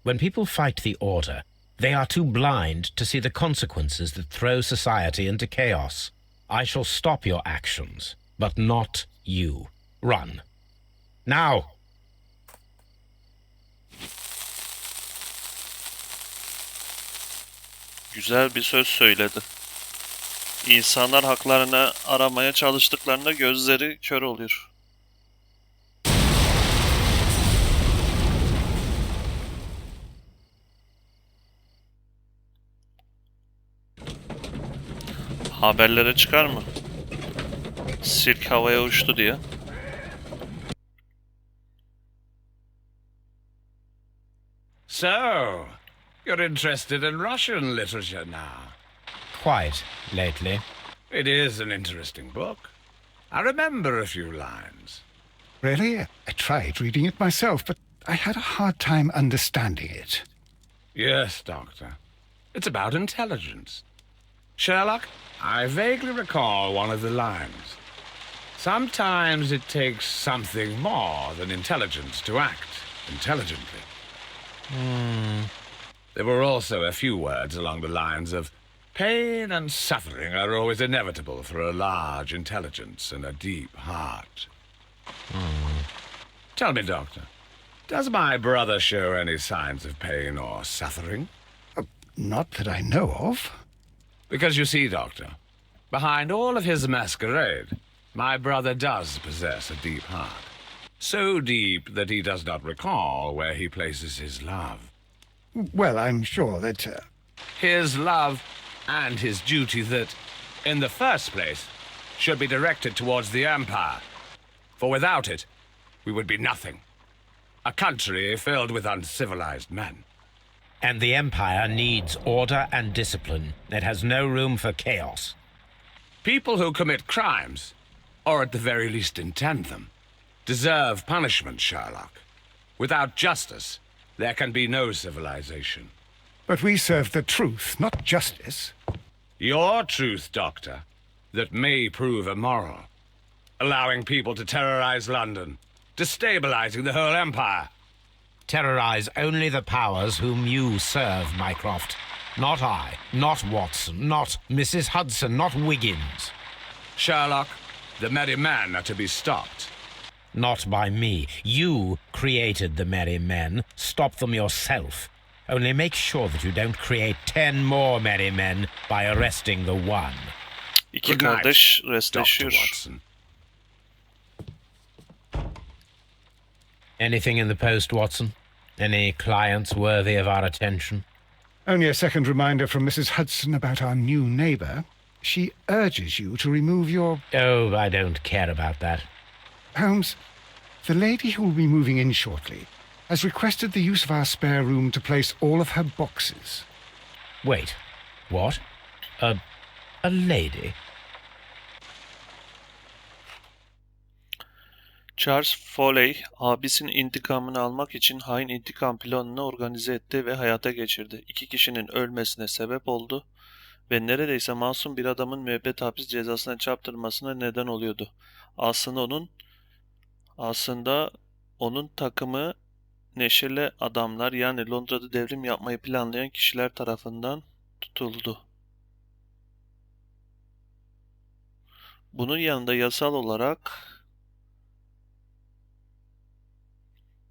S2: When people fight the order, they are too blind to see the consequences that throw society into chaos. I shall stop your actions, but not you. Run. Now!
S1: Güzel bir söz söyledi. İnsanlar haklarını aramaya çalıştıklarında gözleri kör oluyor. Haberlere çıkar mı? Sirk havaya uçtu diye.
S8: So, you're interested in Russian literature now?
S2: Quite lately.
S8: It is an interesting book. I remember a few lines.
S3: Really? I tried reading it myself, but I had a hard time understanding it.
S8: Yes, Doctor. It's about intelligence. Sherlock, I vaguely recall one of the lines. Sometimes it takes something more than intelligence to act intelligently. There were also a few words along the lines of pain and suffering are always inevitable for a large intelligence and a deep heart. Tell me, Doctor, does my brother show any signs of pain or suffering?
S3: Not that I know of.
S8: Because you see, Doctor, behind all of his masquerade, my brother does possess a deep heart. So deep that he does not recall where he places his love.
S3: Well, I'm sure that...
S8: His love and his duty that, in the first place, should be directed towards the Empire. For without it, we would be nothing. A country filled with uncivilized men.
S2: And the Empire needs order and discipline. It has no room for chaos.
S8: People who commit crimes, or at the very least intend them, deserve punishment, Sherlock. Without justice, there can be no civilization.
S3: But we serve the truth, not justice.
S8: Your truth, Doctor, that may prove immoral. Allowing people to terrorize London, destabilizing the whole empire.
S2: Terrorize only the powers whom you serve, Mycroft. Not I, not Watson, not Mrs. Hudson, not Wiggins.
S8: Sherlock, the merry men are to be stopped.
S2: Not by me. You created the merry men. Stop them yourself. Only make sure that you don't create 10 more merry men by arresting the one.
S1: İki
S8: Good night,
S1: kardeş
S8: Dr.
S1: restleşiyor.
S8: Watson.
S2: Anything in the post, Watson? Any clients worthy of our attention?
S3: Only a second reminder from Mrs. Hudson about our new neighbour. She urges you to remove your...
S2: Oh, I don't care about that.
S3: Holmes, the lady who will be moving in shortly has requested the use of our spare room to place all of her boxes.
S2: Wait, what? A lady?
S1: Charles Foley, abisinin intikamını almak için hain intikam planını organize etti ve hayata geçirdi. İki kişinin ölmesine sebep oldu ve neredeyse masum bir adamın müebbet hapis cezasına çarptırmasına neden oluyordu. Aslında onun takımı neşeli adamlar, yani Londra'da devrim yapmayı planlayan kişiler tarafından tutuldu. Bunun yanında yasal olarak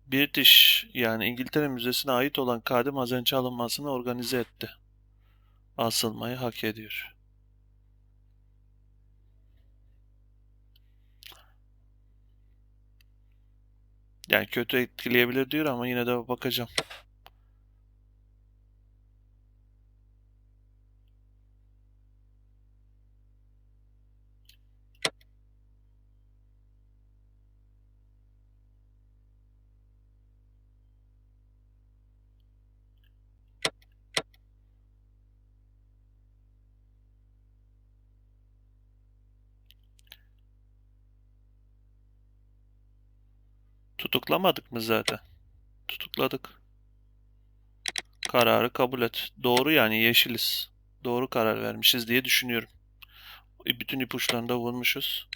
S1: British, yani İngiltere Müzesi'ne ait olan kadim hazineci alınmasını organize etti. Asılmayı hak ediyor. Yani kötü etkileyebilir diyor ama yine de bakacağım. Tutuklamadık mı zaten? Tutukladık. Kararı kabul et. Doğru, yani yeşiliz. Doğru karar vermişiz diye düşünüyorum. Bütün ipuçlarını da vurmuşuz.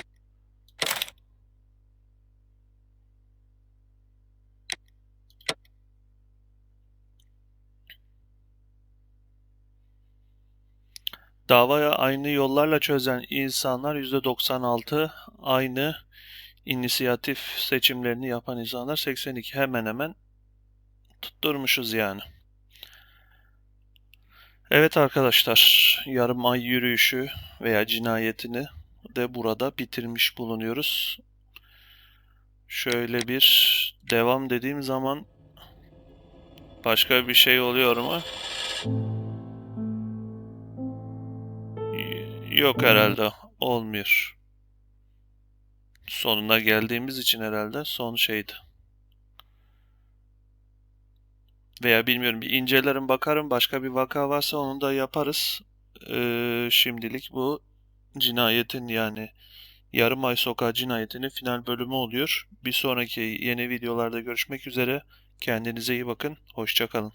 S1: Davaya aynı yollarla çözen insanlar %96, aynı inisiyatif seçimlerini yapan insanlar 82. Hemen hemen tutturmuşuz yani. Evet arkadaşlar, yarım ay yürüyüşü veya cinayetini de burada bitirmiş bulunuyoruz. Şöyle bir devam dediğim zaman başka bir şey oluyor mu? Yok herhalde, olmuyor. Sonuna geldiğimiz için herhalde son şeydi. Veya bilmiyorum, bir incelerim, bakarım, başka bir vaka varsa onu da yaparız. Şimdilik bu cinayetin, yani Yarım Ay Sokağı cinayetinin final bölümü oluyor. Bir sonraki yeni videolarda görüşmek üzere. Kendinize iyi bakın. Hoşça kalın.